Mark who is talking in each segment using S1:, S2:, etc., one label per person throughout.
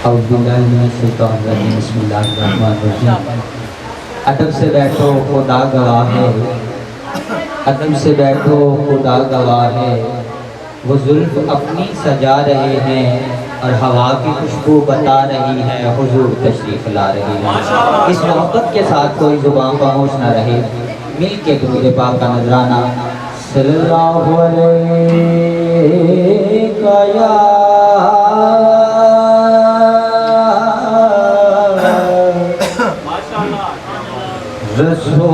S1: اعوذ باللہ من الشیطان الرجیم بسم اللہ الرحمن الرحیم۔ ادب سے بیٹھو خدا گواہ ہے، ادب سے بیٹھو خدا گواہ ہے، وہ زلف اپنی سجا رہے ہیں اور ہوا کی خوشبو بتا رہی ہے حضور تشریف لا رہی ہے۔ اس محبت کے ساتھ کوئی زبان خاموش نہ رہے، مل کے درود پاک کا نذرانہ صلی اللہ علیہ یا رسول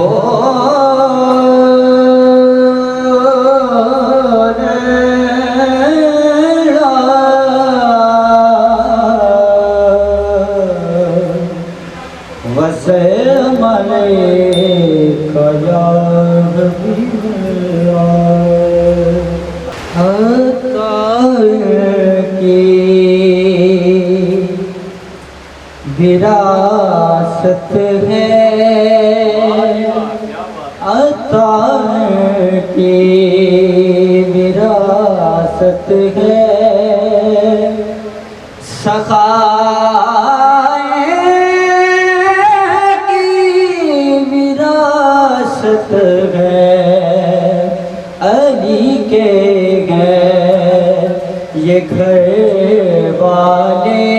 S1: وسلم علیک یا حبیب اللہ۔ عطا کی وراثت ہے، عطا کی وراثت ہے، سخائے کی وراثت ہے، علی کے ہیں یہ گھر والے،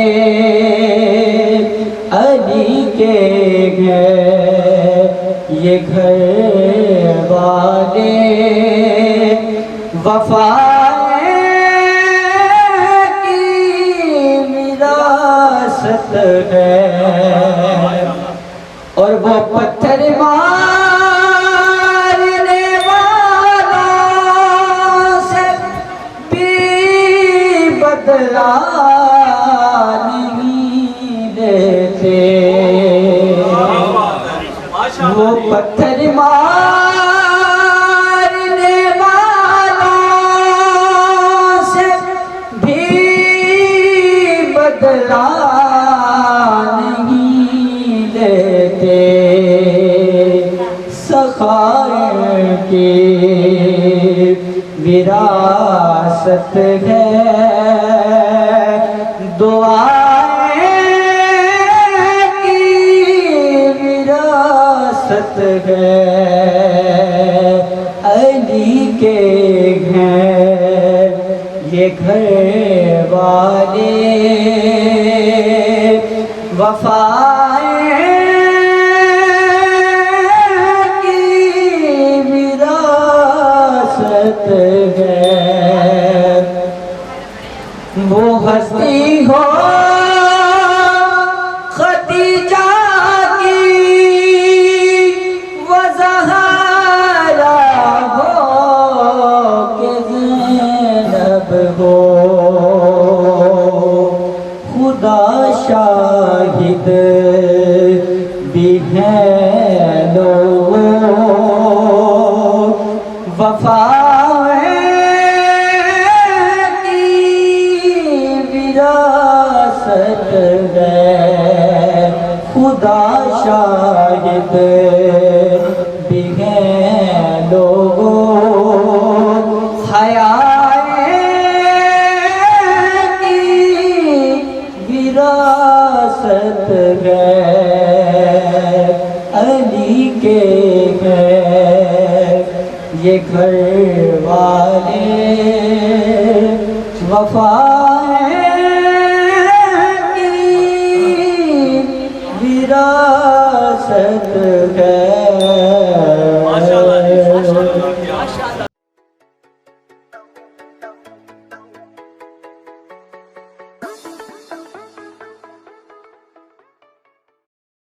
S1: علی کے ہیں یہ گھر والے، وفا کی وراثت ہے، اور وہ پتھر مارنے والوں سے بھی بدلا نہیں لیتے، وہ پتھر مارنے والوں سے بھی بدلا نہیں لیتے، سخائے کی وراثت ہے، دعائیں کی وراثت ہے، علی کے ہیں یہ گھر والے، وفائیں کی وراثت ہے، وہ ہستی ہو خدیجہ کی، وہ زہرا ہو کہ زینب ہو، خدا شاہد بھی ہیں لوگ، وفا کی وراثت ہے، خدا شاہد بھی ہیں لوگ، حیا کی وراثت ہے، علی کے ہیں یہ گھر والے، وفا کی وراثت ہے۔